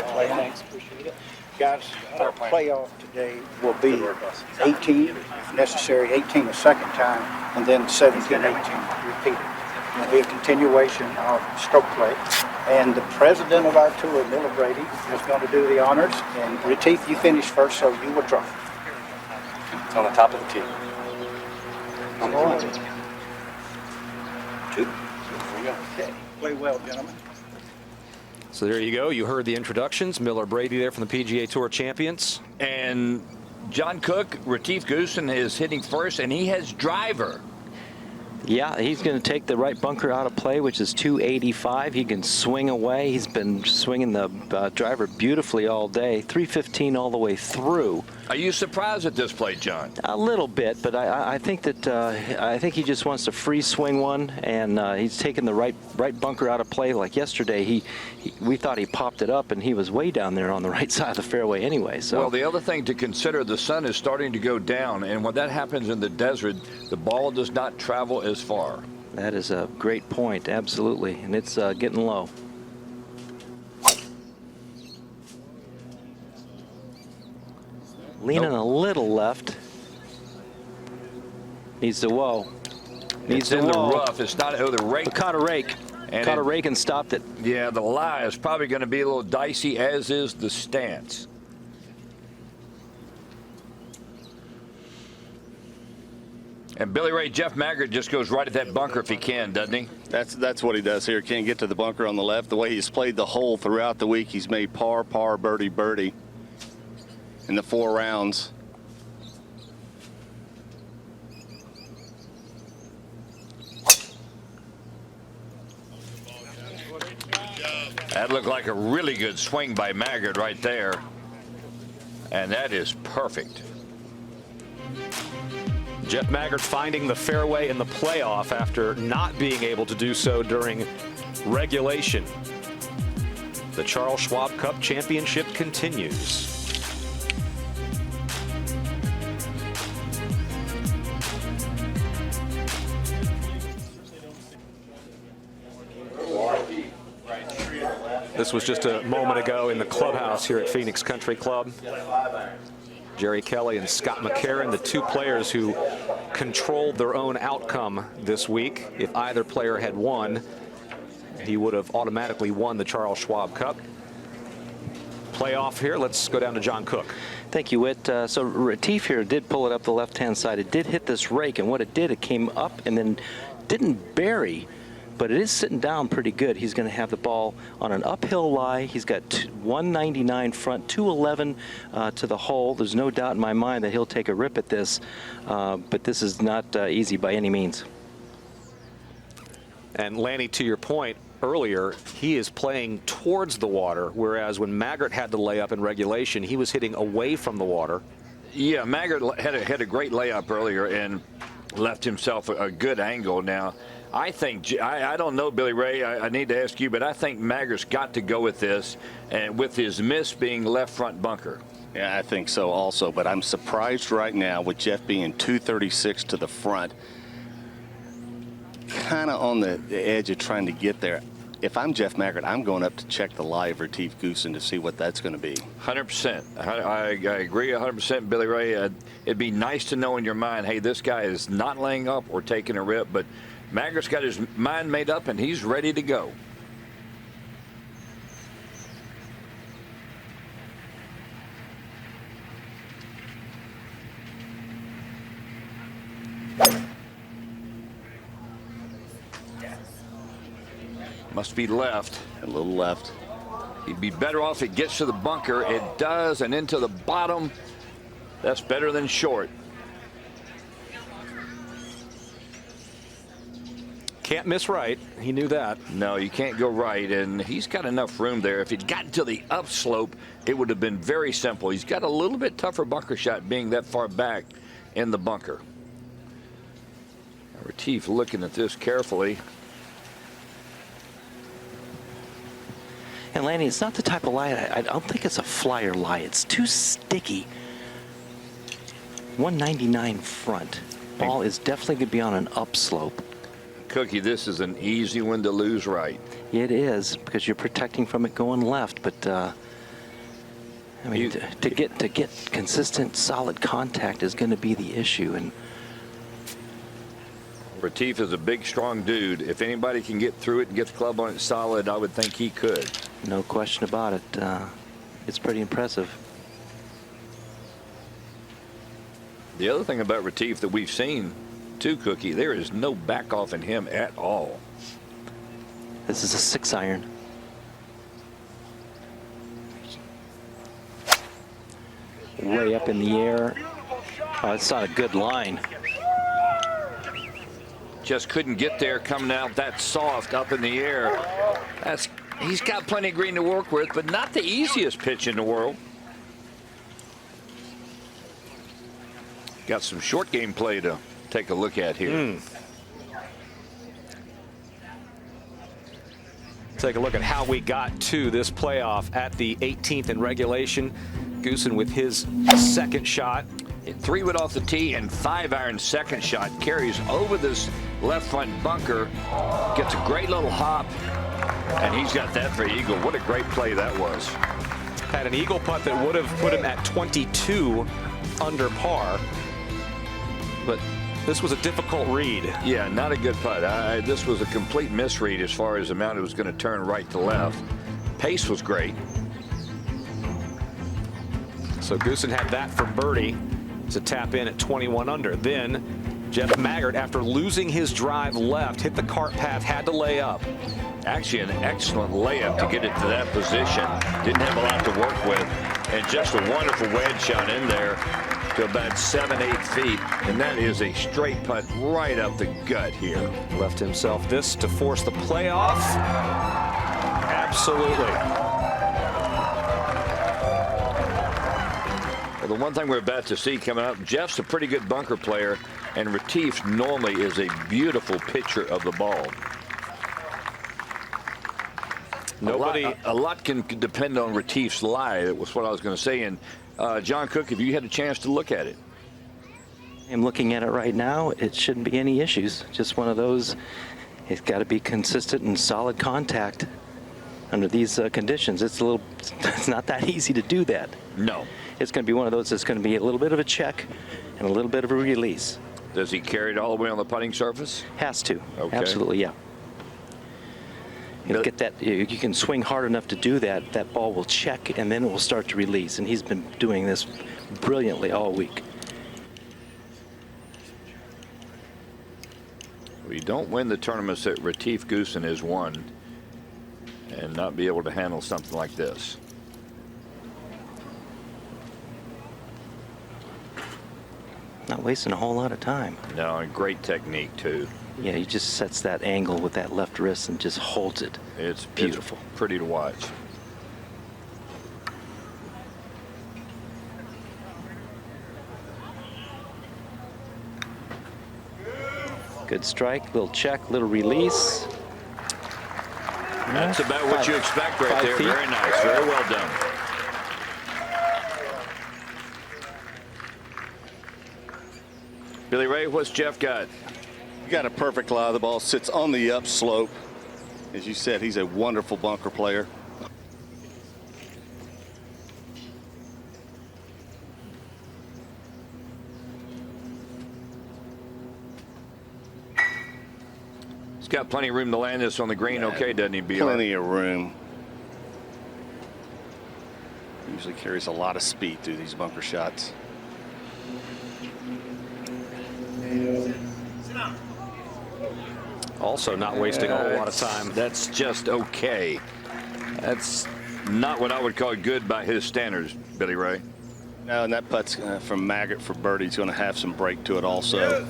Congratulations. Thanks, appreciate it. Guys, our playoff today will be 18, if necessary, 18 a second time, and then 17, 18 repeated. It'll be a continuation of stroke play. And the president of our tour, Miller Brady, is going to do the honors. And Retief, you finished first, so you will draw. It's on the top of the tee. Number one. Two. There we go. Okay. Play well, gentlemen. So there you go. You heard the introductions. Miller Brady there from the PGA Tour Champions. And John Cook, Retief Goosen is hitting first, and he has driver. Yeah, he's going to take the right bunker out of play, which is 285. He can swing away. He's been swinging the driver beautifully all day. 315 all the way through. Are you surprised at this play, John? A little bit, but I think that I think he just wants to free swing one, and he's taken the right bunker out of play. Like yesterday, we thought he popped it up, and he was way down there on the right side of the fairway anyway. So. Well, the other thing to consider, the sun is starting to go down, and when that happens in the desert, the ball does not travel as far. That is a great point, absolutely, and it's getting low. Leaning a little left. Needs to whoa. Needs to in whoa. The rough. It's not the rake. Caught a rake. And caught a rake and stopped it. Yeah, the lie is probably going to be a little dicey, as is the stance. And Billy Ray, Jeff Maggert just goes right at that bunker if he can, doesn't he? That's what he does here. Can't get to the bunker on the left. The way he's played the hole throughout the week, he's made par, birdie, birdie in the 4 rounds. That looked like a really good swing by Maggert right there. And that is perfect. Jeff Maggert finding the fairway in the playoff after not being able to do so during regulation. The Charles Schwab Cup Championship continues. This was just a moment ago in the clubhouse here at Phoenix Country Club. Jerry Kelly and Scott McCarron, the two players who controlled their own outcome this week. If either player had won, he would have automatically won the Charles Schwab Cup. Playoff here. Let's go down to John Cook. Thank you, Whit. So Retief here did pull it up the left-hand side. It did hit this rake, and what it did, it came up and then didn't bury, but it is sitting down pretty good. He's going to have the ball on an uphill lie. He's got 199 front, 211 to the hole. There's no doubt in my mind that he'll take a rip at this, but this is not easy by any means. And Lanny, to your point earlier, he is playing towards the water, whereas when Maggert had the layup in regulation, he was hitting away from the water. Yeah, Maggert had a great layup earlier and left himself a good angle. Now, I think, I don't know, Billy Ray, I need to ask you, but I think Maggert's got to go with this, and with his miss being left front bunker. Yeah, I think so also, but I'm surprised right now with Jeff being 236 to the front, kind of on the edge of trying to get there. If I'm Jeff Maggert, I'm going up to check the live Retief Goosen to see what that's going to be. 100%. I agree 100%, Billy Ray. It'd be nice to know in your mind, hey, this guy is not laying up or taking a rip, but Maggert's got his mind made up, and he's ready to go. Must be left. A little left. He'd be better off if it gets to the bunker. It does, and into the bottom. That's better than short. Can't miss right. He knew that. No, you can't go right, and he's got enough room there. If he'd gotten to the upslope, it would have been very simple. He's got a little bit tougher bunker shot being that far back in the bunker. Retief looking at this carefully. And Lanny, it's not the type of lie, I don't think it's a flyer lie. It's too sticky. 199 front. Ball is definitely going to be on an upslope. Cookie, this is an easy one to lose right. It is, because you're protecting from it going left, but I mean, to get consistent, solid contact is going to be the issue. And Retief is a big, strong dude. If anybody can get through it and get the club on it solid, I would think he could. no question about it. It's pretty impressive. The other thing about Retief that we've seen, too, Cookie, there is no back off in him at all. This is a 6-iron. Way up in the air. Oh, it's not a good line. Just couldn't get there coming out that soft up in the air. He's got plenty of green to work with, but not the easiest pitch in the world. Got some short game play to take a look at here. Take a look at how we got to this playoff at the 18th in regulation. Goosen with his second shot. Hit 3-wood off the tee and 5-iron second shot. Carries over this left front bunker. Gets a great little hop. And he's got that for eagle. What a great play that was. Had an eagle putt that would have put him at 22 under par. But this was a difficult read. Yeah, not a good putt. This was a complete misread as far as the amount it was going to turn right to left. Pace was great. So Goosen had that for birdie to tap in at 21 under. Then Jeff Maggert, after losing his drive left, hit the cart path, had to lay up. Actually an excellent layup to get it to that position. Didn't have a lot to work with. And just a wonderful wedge shot in there to about 7-8 feet. And that is a straight putt right up the gut here. Left himself this to force the playoff. Absolutely. Well, the one thing we're about to see coming up, Jeff's a pretty good bunker player, and Retief normally is a beautiful pitcher of the ball. A lot can depend on Retief's lie. That was what I was going to say. And John Cook, if you had a chance to look at it. I'm looking at it right now. It shouldn't be any issues. Just one of those. It's got to be consistent and solid contact under these conditions. It's not that easy to do that. No. It's going to be one of those that's going to be a little bit of a check and a little bit of a release. Does he carry it all the way on the putting surface? Has to. Okay. Absolutely, yeah. You'll get that. You can swing hard enough to do that. That ball will check, and then it will start to release. And he's been doing this brilliantly all week. We don't win the tournaments that Retief Goosen has won and not be able to handle something like this. Not wasting a whole lot of time. No, and great technique too. Yeah, he just sets that angle with that left wrist and just holds it. It's beautiful. It's pretty to watch. Good strike, little check, little release. That's about what you expect right there. feet. Very nice. Very well done. Billy Ray, what's Jeff got? You got a perfect lie. The ball sits on the upslope. As you said, he's a wonderful bunker player. He's got plenty of room to land this on the green, okay, doesn't he, BR? Plenty of room. Usually carries a lot of speed through these bunker shots. Also not wasting a whole lot of time. That's just okay. That's not what I would call good by his standards, Billy Ray. No, and that putt's from Maggert for birdie. He's going to have some break to it also.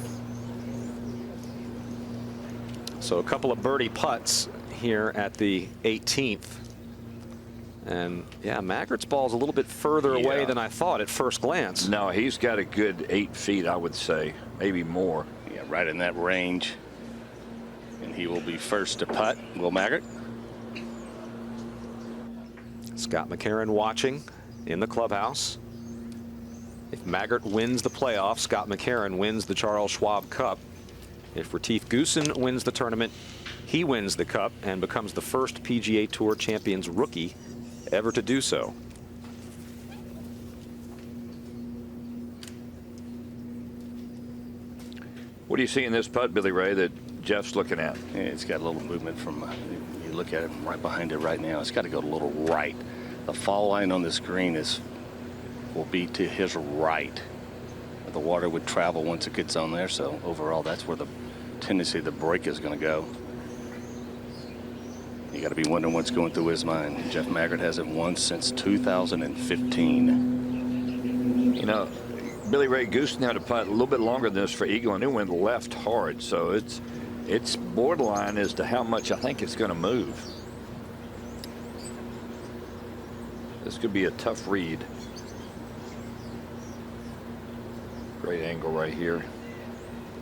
So a couple of birdie putts here at the 18th. And yeah, Maggert's ball is a little bit further away than I thought at first glance. No, he's got a good 8 feet, I would say, maybe more. Yeah, right in that range. And he will be first to putt. Will Maggert? Scott McCarron watching in the clubhouse. If Maggert wins the playoff, Scott McCarron wins the Charles Schwab Cup. If Retief Goosen wins the tournament, he wins the Cup and becomes the first PGA Tour Champions rookie ever to do so. What do you see in this putt, Billy Ray, that Jeff's looking at? Yeah, it's got a little movement from, you look at it right behind it right now. It's got to go a little right. The fall line on this green will be to his right. The water would travel once it gets on there, so overall that's where the tendency of the break is going to go. You got to be wondering what's going through his mind. Jeff Maggert hasn't won since 2015. You know, Billy Ray Goosen had to putt a little bit longer than this for eagle, and it went left hard, so it's borderline as to how much I think it's going to move. This could be a tough read. Great angle right here.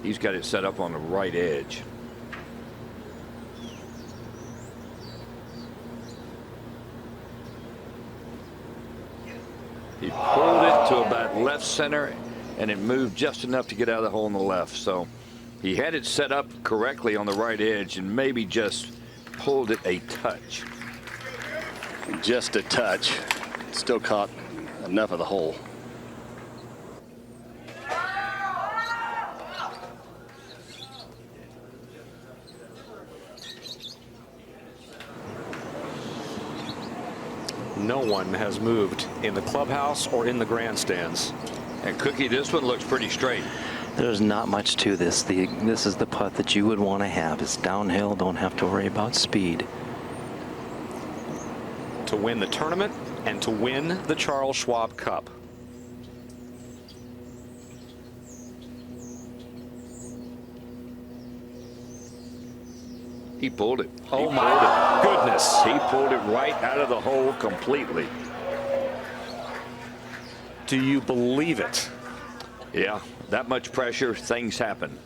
He's got it set up on the right edge. He pulled it to about left center, and it moved just enough to get out of the hole on the left. So he had it set up correctly on the right edge and maybe just pulled it a touch. Just a touch. Still caught enough of the hole. No one has moved in the clubhouse or in the grandstands. And Cookie, this one looks pretty straight. There's not much to this. This is the putt that you would want to have. It's downhill, don't have to worry about speed. To win the tournament and to win the Charles Schwab Cup. He pulled it. Oh my goodness. He pulled it right out of the hole completely. Do you believe it? Yeah, that much pressure, things happen.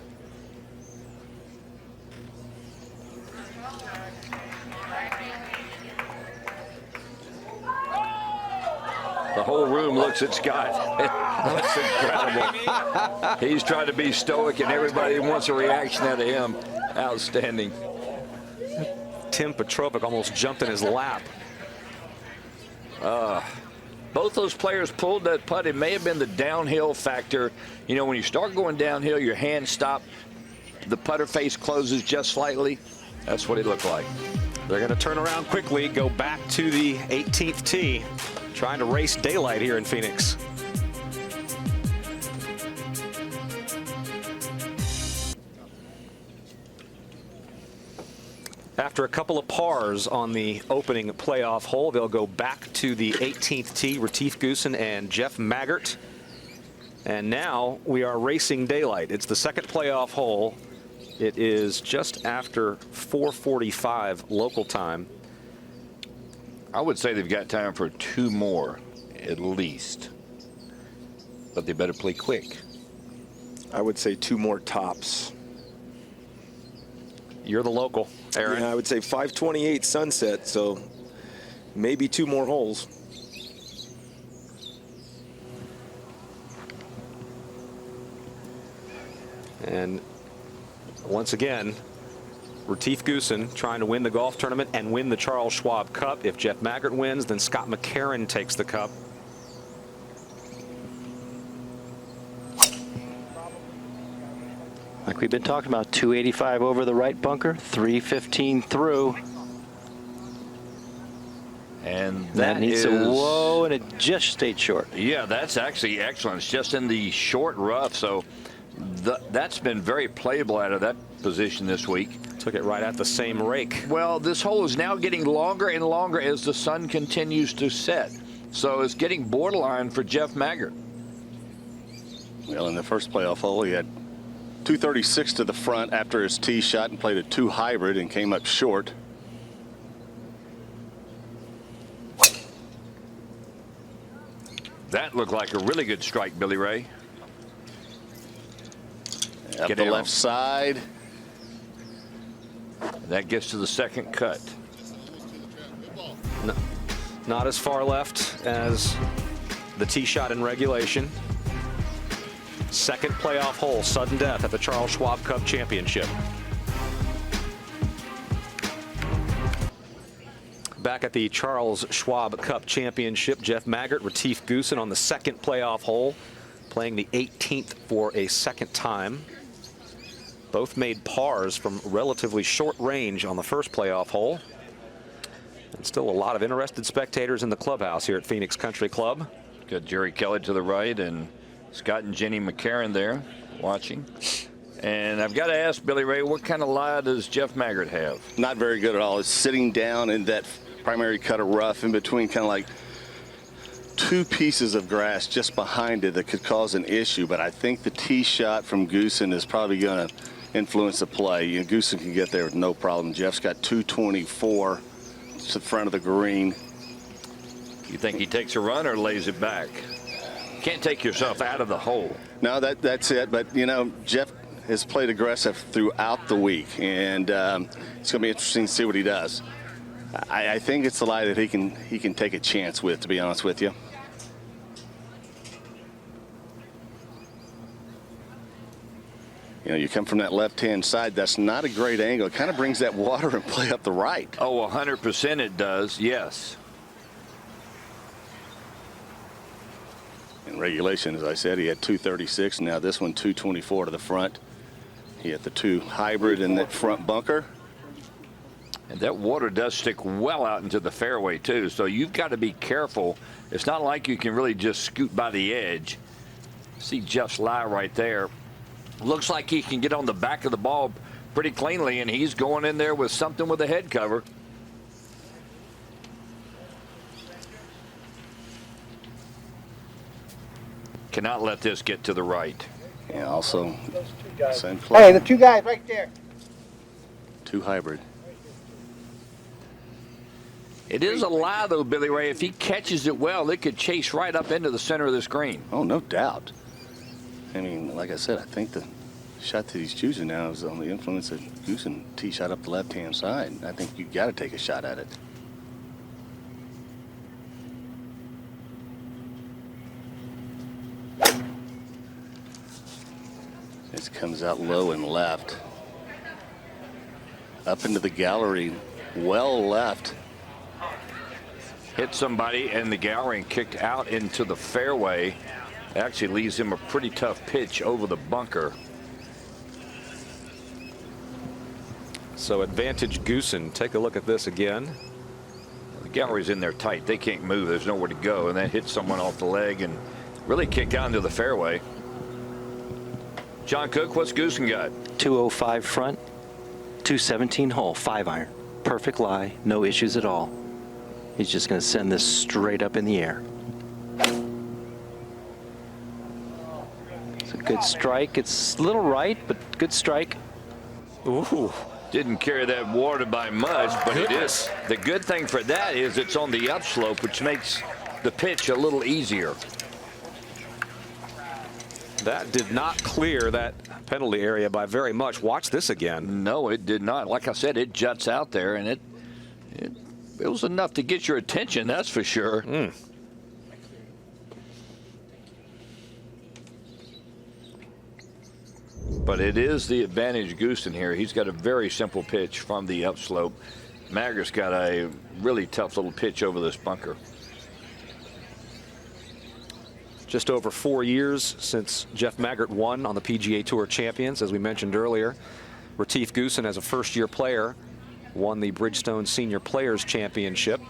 The whole room looks at Scott. That's incredible. He's trying to be stoic, and everybody wants a reaction out of him. Outstanding. Tim Petrovic almost jumped in his lap. Both those players pulled that putt. It may have been the downhill factor. You know, when you start going downhill, your hands stop. The putter face closes just slightly. That's what it looked like. They're going to turn around quickly, go back to the 18th tee, trying to race daylight here in Phoenix. After a couple of pars on the opening playoff hole, they'll go back to the 18th tee, Retief Goosen and Jeff Maggert. And now we are racing daylight. It's the second playoff hole. It is just after 4:45 local time. I would say they've got time for two more, at least. But they better play quick. I would say two more tops. You're the local, Aaron. Yeah, I would say 5:28 sunset, so maybe two more holes. And once again, Retief Goosen trying to win the golf tournament and win the Charles Schwab Cup. If Jeff Maggert wins, then Scott McCarron takes the cup. Like we've been talking about, 285 over the right bunker, 315 through. And That needs to whoa, and it just stayed short. Yeah, that's actually excellent. It's just in the short rough, so that's been very playable out of that position this week. Took it right at the same rake. Well, this hole is now getting longer and longer as the sun continues to set. So it's getting borderline for Jeff Maggert. Well, in the first playoff hole, he had 236 to the front after his tee shot and played a 2 hybrid and came up short. That looked like a really good strike, Billy Ray. Up Get the down. left side. That gets to the second cut. No, not as far left as the tee shot in regulation. Second playoff hole, sudden death at the Charles Schwab Cup Championship. Back at the Charles Schwab Cup Championship, Jeff Maggert, Retief Goosen on the second playoff hole, playing the 18th for a second time. Both made pars from relatively short range on the first playoff hole. And still a lot of interested spectators in the clubhouse here at Phoenix Country Club. Got Jerry Kelly to the right and Scott and Jenny McCarron there watching. And I've got to ask Billy Ray, what kind of lie does Jeff Maggert have? Not very good at all. It's sitting down in that primary cut of rough in between kind of like two pieces of grass just behind it that could cause an issue. But I think the tee shot from Goosen is probably going to influence the play. You know, Goosen can get there with no problem. Jeff's got 224 to the front of the green. You think he takes a run or lays it back? Can't take yourself out of the hole. No, that's it. But, you know, Jeff has played aggressive throughout the week, and it's going to be interesting to see what he does. I think it's the lie that he can take a chance with, to be honest with you. You know, you come from that left-hand side, that's not a great angle. It kind of brings that water and play up the right. Oh, 100% it does, yes. In regulation, as I said, he had 236. Now this one, 224 to the front. He had the 2 hybrid in that front bunker. And that water does stick well out into the fairway, too. So you've got to be careful. It's not like you can really just scoot by the edge. See Jeff's lie right there. Looks like he can get on the back of the ball pretty cleanly, and he's going in there with something with a head cover. Cannot let this get to the right. Yeah, also same play. Hey, the 2 guys right there. 2 hybrid. It is a lie, though, Billy Ray. If he catches it well, it could chase right up into the center of the screen. Oh, no doubt. I mean, like I said, I think the shot that he's choosing now is on the influence of Goosen tee shot up the left-hand side. I think you've got to take a shot at it. This comes out low and left. Up into the gallery, well left. Hit somebody in the gallery and kicked out into the fairway. Actually leaves him a pretty tough pitch over the bunker. So advantage Goosen. Take a look at this again. The gallery's in there tight. They can't move. There's nowhere to go. And then hit someone off the leg and really kicked out into the fairway. John Cook, what's Goosen got? 205 front, 217 hole, 5-iron. Perfect lie, no issues at all. He's just going to send this straight up in the air. It's a good strike. It's a little right, but good strike. Ooh. Didn't carry that water by much, but it is. The good thing for that is it's on the upslope, which makes the pitch a little easier. That did not clear that penalty area by very much. Watch this again. No, it did not. Like I said, it juts out there, and it was enough to get your attention, that's for sure. But it is the advantage Goosen here. He's got a very simple pitch from the upslope. Maggert's got a really tough little pitch over this bunker. Just over 4 years since Jeff Maggert won on the PGA Tour Champions, as we mentioned earlier. Retief Goosen, as a first-year player, won the Bridgestone Senior Players Championship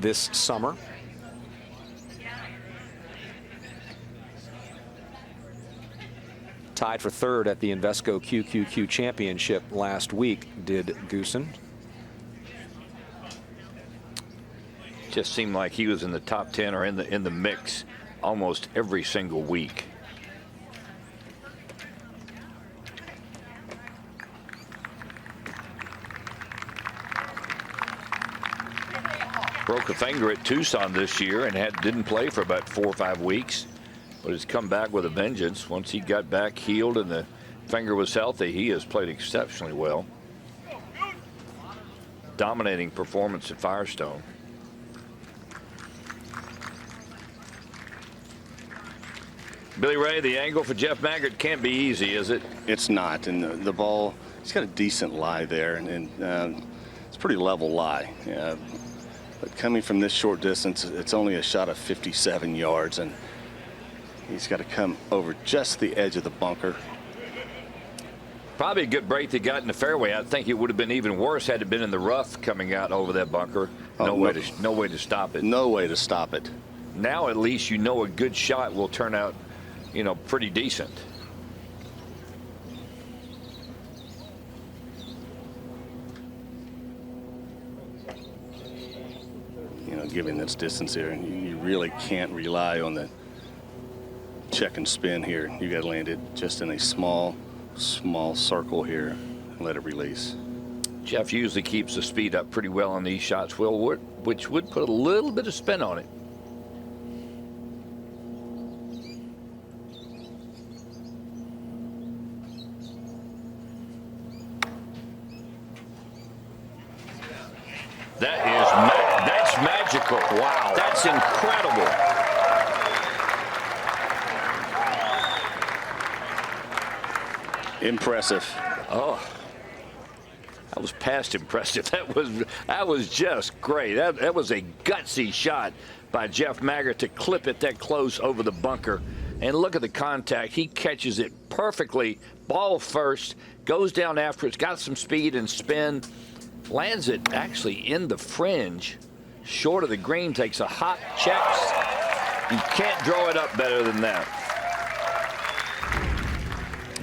this summer. Tied for 3rd at the Invesco QQQ Championship last week, did Goosen. Just seemed like he was in the top 10 or in the mix almost every single week. Broke a finger at Tucson this year and didn't play for about 4 or 5 weeks, but has come back with a vengeance. Once he got back healed and the finger was healthy, he has played exceptionally well. Dominating performance at Firestone. Billy Ray, the angle for Jeff Maggert can't be easy, is it? It's not, and the ball, he's got a decent lie there, and it's a pretty level lie. But coming from this short distance, it's only a shot of 57 yards, and he's got to come over just the edge of the bunker. Probably a good break that got in the fairway. I think it would have been even worse had it been in the rough coming out over that bunker. No way to stop it. No way to stop it. Now at least you know a good shot will turn out, you know, pretty decent. You know, given this distance here, and you really can't rely on the check and spin here. You got to land it just in a small circle here and let it release. Jeff usually keeps the speed up pretty well on these shots, which would put a little bit of spin on it. That's magical. Wow. That's incredible. Impressive. Oh, that was past impressive. That was just great. That was a gutsy shot by Jeff Maggert to clip it that close over the bunker. And look at the contact. He catches it perfectly. Ball first, goes down after it's got some speed and spin, lands it actually in the fringe, short of the green, takes a hop, checks. You can't draw it up better than that.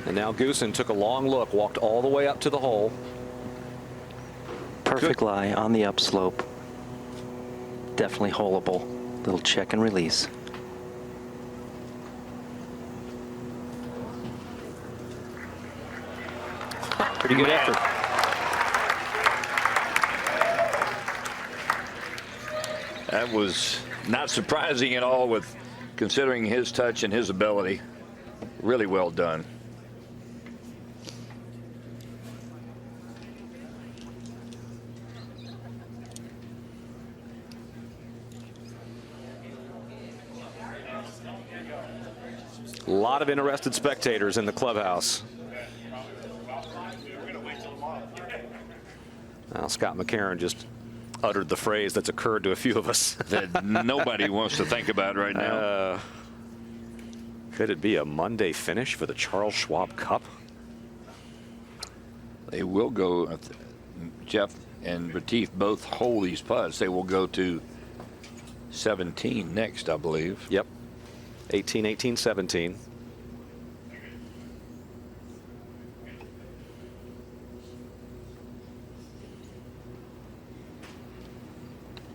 And now Goosen took a long look, walked all the way up to the hole. Perfect lie on the upslope. Definitely holeable. Little check and release. Pretty good effort. That was not surprising at all, with considering his touch and his ability. Really well done. A lot of interested spectators in the clubhouse. Now, Scott McCarron just uttered the phrase that's occurred to a few of us. That nobody wants to think about right now. Could it be a Monday finish for the Charles Schwab Cup? They will go, Jeff and Retief both hold these putts. They will go to 17 next, I believe. Yep. 18, 18, 17.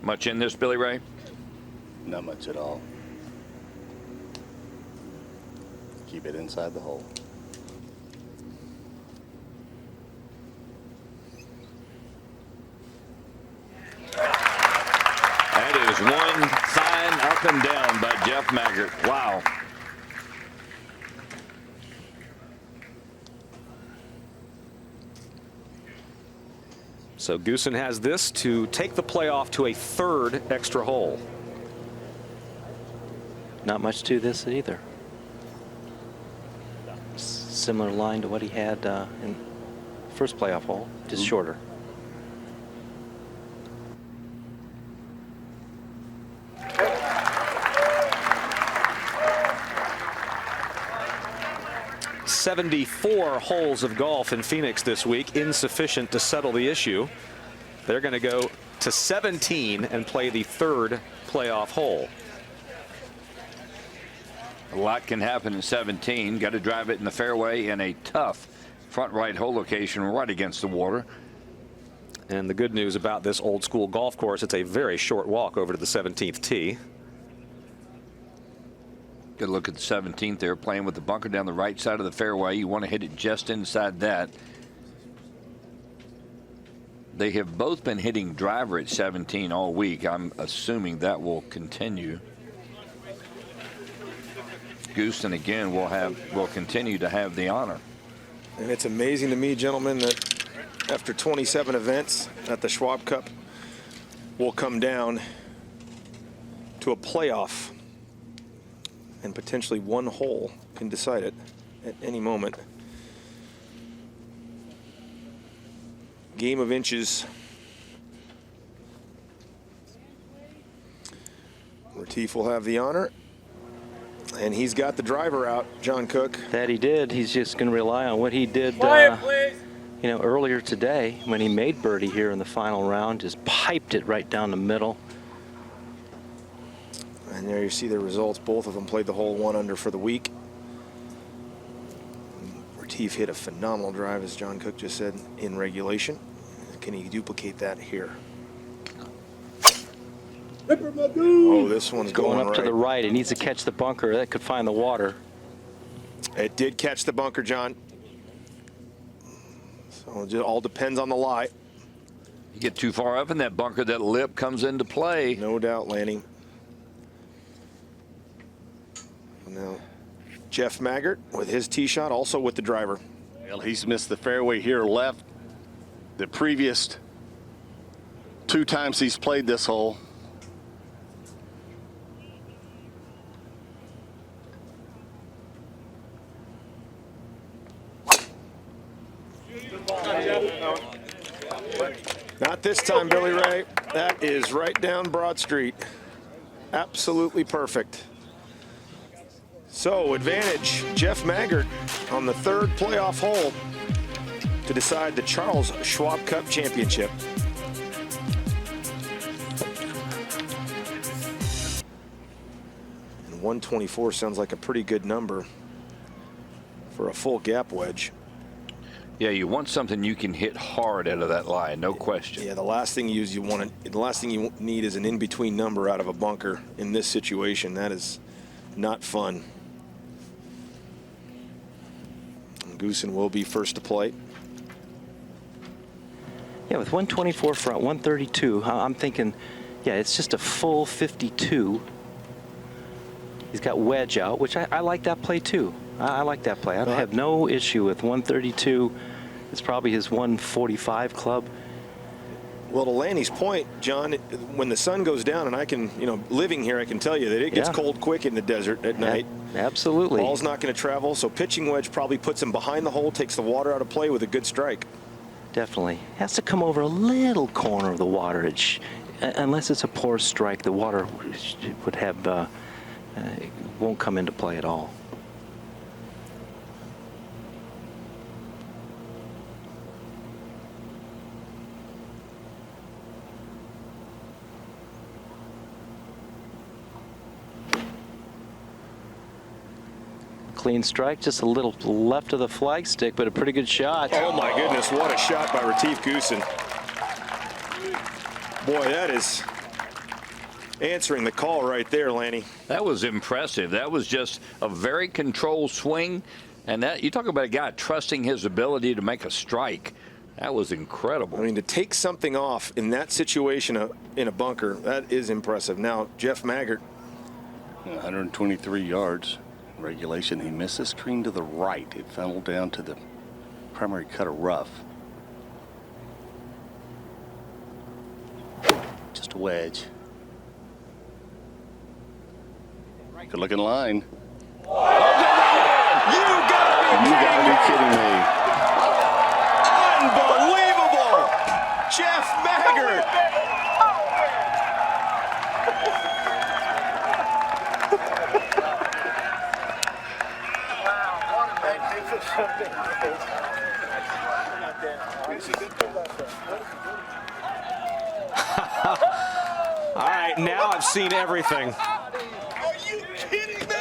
Much in this, Billy Ray? Not much at all. Keep it inside the hole. That is one fine up and down by Jeff Maggert. Wow. So Goosen has this to take the playoff to a third extra hole. Not much to this either. Similar line to what he had in first playoff hole, just shorter. "74 holes of golf in Phoenix this week, insufficient to settle the issue." They're going to go to 17 and play the third playoff hole. A lot can happen in 17. Got to drive it in the fairway in a tough front right hole location right against the water. And the good news about this old school golf course, it's a very short walk over to the 17th tee. Good look at the 17th there, playing with the bunker down the right side of the fairway. You want to hit it just inside that. They have both been hitting driver at 17 all week. I'm assuming that will continue. Goosen again will continue to have the honor. And it's amazing to me, gentlemen, that after 27 events at the Schwab Cup, we'll come down to a playoff, and potentially one hole can decide it at any moment. Game of inches. Retief will have the honor. And he's got the driver out, John Cook. That he did. He's just going to rely on what he did you know, earlier today when he made birdie here in the final round. Just piped it right down the middle. And there you see the results. Both of them played the hole 1 under for the week. Retief hit a phenomenal drive, as John Cook just said, in regulation. Can he duplicate that here? Oh, this one's going up right. to the right. It needs to catch the bunker. That could find the water. It did catch the bunker, John. So it all depends on the lie. You get too far up in that bunker, that lip comes into play. No doubt, Lanny. Now, Jeff Maggert with his tee shot, also with the driver. Well, he's missed the fairway here left. The previous 2 times he's played this hole. Not this time, Billy Ray. That is right down Broad Street. Absolutely perfect. So, advantage, Jeff Maggert on the 3rd playoff hole to decide the Charles Schwab Cup Championship. And 124 sounds like a pretty good number for a full gap wedge. Yeah, you want something you can hit hard out of that line, no question. Yeah, the last thing you need is an in-between number out of a bunker in this situation. That is not fun. And Goosen will be first to play. Yeah, with 124 front, 132, I'm thinking, yeah, it's just a full 52. He's got wedge out, which I like that play too. I like that play. I have no issue with 132. It's probably his 145 club. Well, to Lanny's point, John, when the sun goes down, and I can, you know, living here, I can tell you that it gets cold quick in the desert at night. Absolutely. Ball's not going to travel, so pitching wedge probably puts him behind the hole, takes the water out of play with a good strike. Definitely. Has to come over a little corner of the water. Unless it's a poor strike, the water would have won't come into play at all. Clean strike, just a little left of the flag stick, but a pretty good shot. Oh my goodness, what a shot by Retief Goosen. Boy, that is answering the call right there, Lanny. That was impressive. That was just a very controlled swing. And that, you talk about a guy trusting his ability to make a strike. That was incredible. I mean, to take something off in that situation in a bunker, that is impressive. Now, Jeff Maggert. 123 yards. Regulation, he missed the screen to the right. It funneled down to the primary cut of rough. Just a wedge. Good looking line. You gotta be kidding me. Unbelievable! Jeff Maggert. All right, now I've seen everything. Are you kidding me?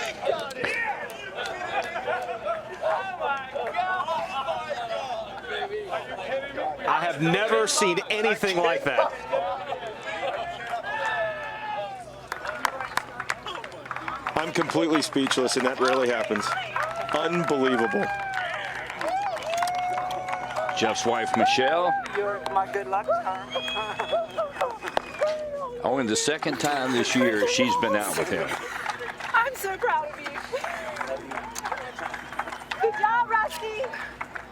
I have never seen anything like that. I'm completely speechless, and that rarely happens. Unbelievable. Jeff's wife, Michelle. You're my good luck charm. Only the 2nd time this year she's been out with him. I'm so proud of you. Good job, Rusty.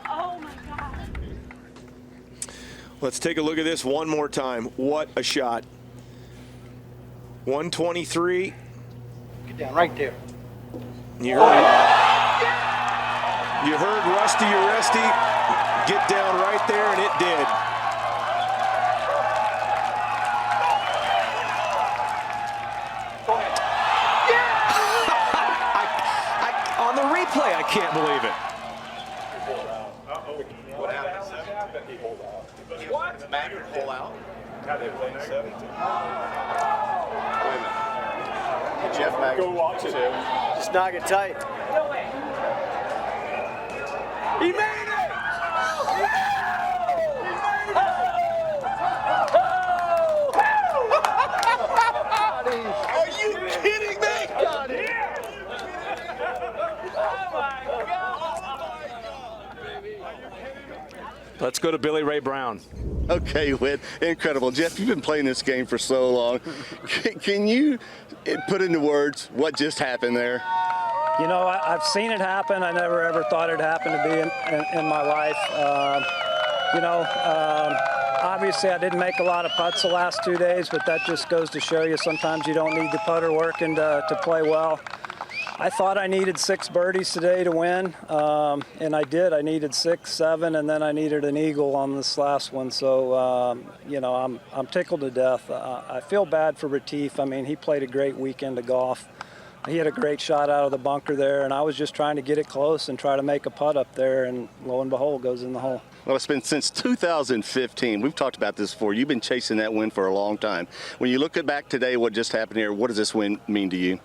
Oh my God. Let's take a look at this one more time. What a shot. 123. Get down right there. You heard Rusty Uresti get down right there, and it did. can't believe it. What happened? What? Maggert pull out? How they playing 17? Wait a minute. Jeff Maggert. Go watch it. Just knock it tight. He made it! Are you kidding me? Got it. Oh my God. Let's go to Billy Ray Brown. Okay, Whit, incredible. Jeff, you've been playing this game for so long. Can you put into words what just happened there? You know, I've seen it happen. I never ever thought it happened to be in my life. Obviously I didn't make a lot of putts the last 2 days, but that just goes to show you sometimes you don't need the putter working to play well. I thought I needed 6 birdies today to win, and I did. I needed 6, 7, and then I needed an eagle on this last one. So, I'm tickled to death. I feel bad for Retief. I mean, he played a great weekend of golf. He had a great shot out of the bunker there, and I was just trying to get it close and try to make a putt up there, and lo and behold, goes in the hole. Well, it's been since 2015. We've talked about this before. You've been chasing that win for a long time. When you look back today, what just happened here, what does this win mean to you?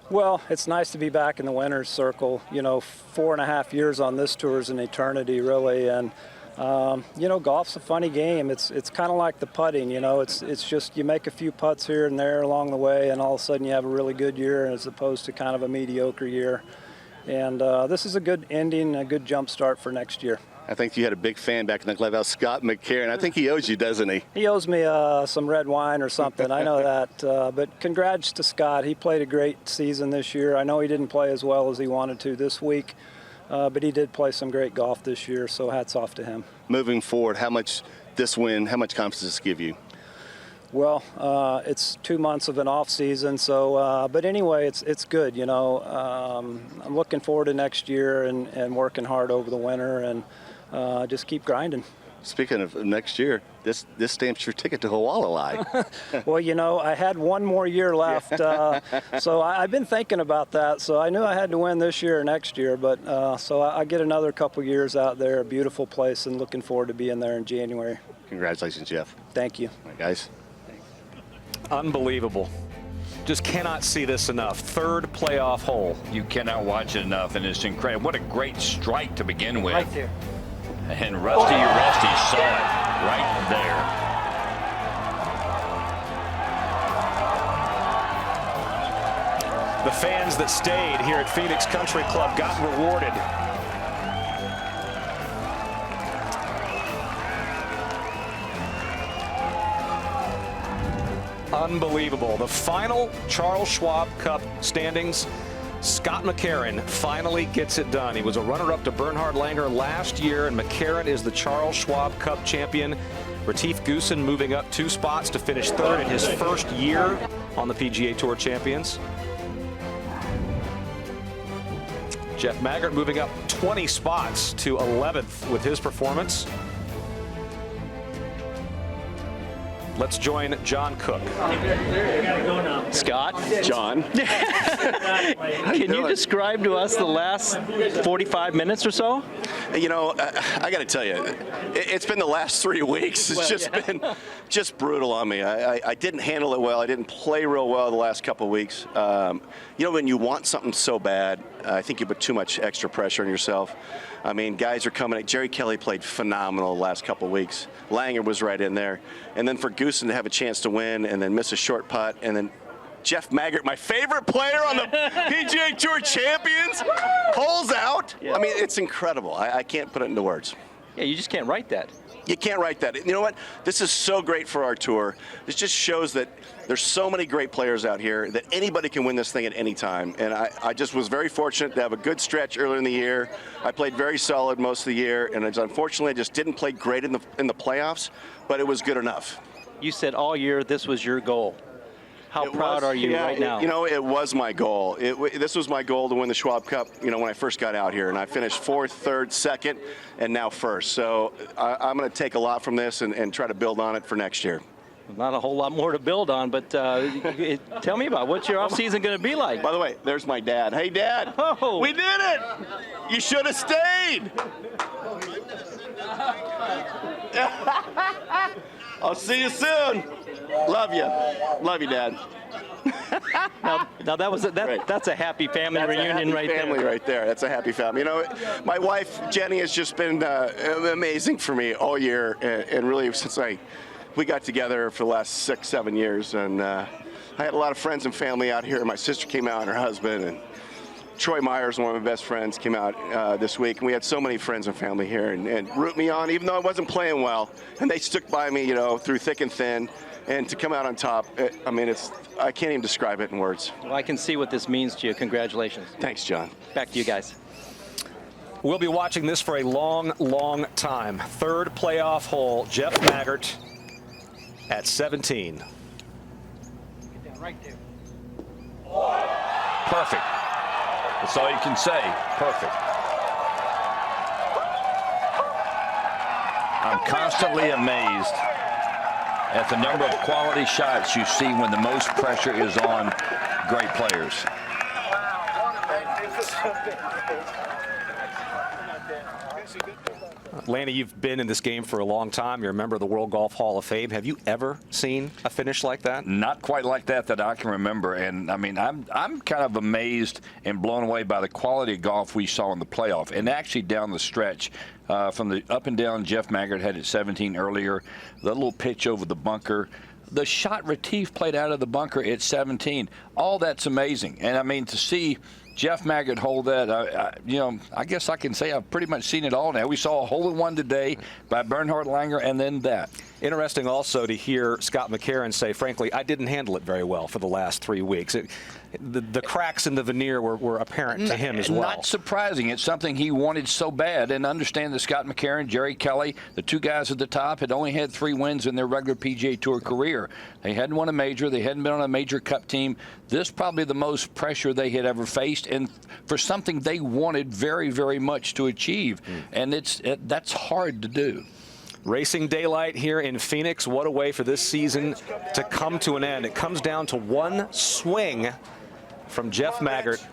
Well, it's nice to be back in the winner's circle. 4.5 years on this tour is an eternity, really. And, golf's a funny game. It's kind of like the putting, It's just you make a few putts here and there along the way, and all of a sudden you have a really good year as opposed to kind of a mediocre year. And this is a good ending, a good jump start for next year. I think you had a big fan back in the clubhouse, Scott McCarron. I think he owes you, doesn't he? He owes me some red wine or something. I know that. But congrats to Scott. He played a great season this year. I know he didn't play as well as he wanted to this week, but he did play some great golf this year, so hats off to him. Moving forward, how much confidence does this give you? Well, it's 2 months of an off season, so but anyway, it's good. I'm looking forward to next year and working hard over the winter and just keep grinding. Speaking of next year, this stamps your ticket to Hawaii. Well, I had one more year left, so I've been thinking about that. So I knew I had to win this year or next year, but so I get another couple years out there, a beautiful place, and looking forward to being there in January. Congratulations, Jeff. Thank you. All right, guys. Unbelievable. Just cannot see this enough. Third playoff hole. You cannot watch it enough, and it's incredible. What a great strike to begin with. Right there. And Rusty saw it right there. The fans that stayed here at Phoenix Country Club got rewarded. Unbelievable. The final Charles Schwab Cup standings. Scott McCarron finally gets it done. He was a runner-up to Bernhard Langer last year, and McCarron is the Charles Schwab Cup champion. Retief Goosen moving up 2 spots to finish 3rd in his first year on the PGA Tour Champions. Jeff Maggert moving up 20 spots to 11th with his performance. Let's join John Cook. Scott? John. Can you describe to us the last 45 minutes or so? I got to tell you, it's been the last 3 weeks. It's been brutal on me. I didn't handle it well. I didn't play real well the last couple of weeks. When you want something so bad, I think you put too much extra pressure on yourself. I mean, guys are coming. Jerry Kelly played phenomenal the last couple of weeks. Langer was right in there. And then for Goosen to have a chance to win and then miss a short putt, and then Jeff Maggert, my favorite player on the PGA Tour Champions, holes out. I mean, it's incredible. I can't put it into words. Yeah, you just can't write that. You can't write that. You know what? This is so great for our tour. This just shows that there's so many great players out here that anybody can win this thing at any time. And I just was very fortunate to have a good stretch earlier in the year. I played very solid most of the year, and unfortunately I just didn't play great in the playoffs, but it was good enough. You said all year this was your goal. How proud are you right now? It was my goal. This was my goal to win the Schwab Cup, when I first got out here. And I finished 4th, 3rd, 2nd, and now 1st. So I'm going to take a lot from this and try to build on it for next year. Not a whole lot more to build on, but tell me about what's your offseason going to be like? By the way, there's my dad. Hey, Dad. Oh. We did it. You should have stayed. I'll see you soon. Love you. Love you, Dad. Now that's a happy family reunion right there. Family right there. That's a happy family. You know, my wife Jenny has just been amazing for me all year, and really since we got together for the last 6-7 years, and I had a lot of friends and family out here. My sister came out and her husband, and Troy Myers, one of my best friends, came out this week, and we had so many friends and family here and root me on, even though I wasn't playing well, and they stuck by me, you know, through thick and thin, and to come out on top, I can't even describe it in words. Well, I can see what this means to you. Congratulations. Thanks, John. Back to you guys. We'll be watching this for a long, long time. Third playoff hole, Jeff Maggert at 17. Get down right there. Perfect. That's all you can say. Perfect. I'm constantly amazed at the number of quality shots you see when the most pressure is on great players. Lanny, you've been in this game for a long time. You're a member of the World Golf Hall of Fame. Have you ever seen a finish like that? Not quite like that I can remember. And I mean, I'm kind of amazed and blown away by the quality of golf we saw in the playoff. And actually down the stretch, from the up and down Jeff Maggert had at 17 earlier, the little pitch over the bunker, the shot Retief played out of the bunker at 17, all that's amazing. And I mean, to see Jeff Maggert hold that, I guess I can say I've pretty much seen it all now. We saw a hole-in-one today by Bernhard Langer, and then that. Interesting also to hear Scott McCarron say, frankly, I didn't handle it very well for the last 3 weeks. The cracks in the veneer were apparent to him as well. Not surprising. It's something he wanted so bad. And understand that Scott McCarron, Jerry Kelly, the two guys at the top, had only had 3 wins in their regular PGA Tour career. They hadn't won a major. They hadn't been on a major cup team. This is probably the most pressure they had ever faced, and for something they wanted very, very much to achieve. And that's hard to do. Racing daylight here in Phoenix. What a way for this season to come to an end. It comes down to one swing from Jeff Maggert,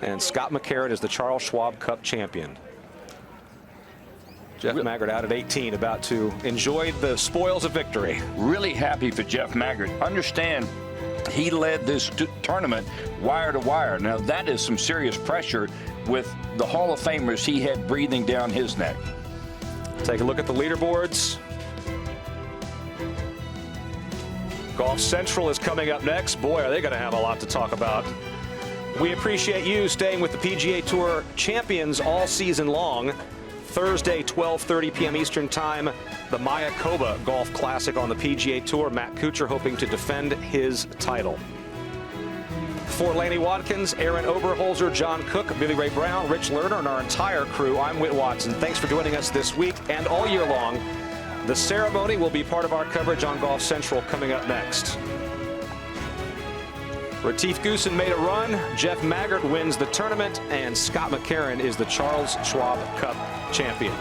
and Scott McCarron is the Charles Schwab Cup champion. Jeff Maggert out at 18, about to enjoy the spoils of victory. Really happy for Jeff Maggert. Understand, he led this tournament wire to wire. Now, that is some serious pressure with the Hall of Famers he had breathing down his neck. Take a look at the leaderboards. Golf Central is coming up next. Boy, are they going to have a lot to talk about. We appreciate you staying with the PGA Tour Champions all season long. Thursday, 12:30 p.m. Eastern Time, the Mayakoba Golf Classic on the PGA Tour. Matt Kuchar hoping to defend his title. For Lanny Watkins, Aaron Oberholzer, John Cook, Billy Ray Brown, Rich Lerner, and our entire crew, I'm Whit Watson. Thanks for joining us this week and all year long. The ceremony will be part of our coverage on Golf Central coming up next. Retief Goosen made a run, Jeff Maggert wins the tournament, and Scott McCarron is the Charles Schwab Cup champion.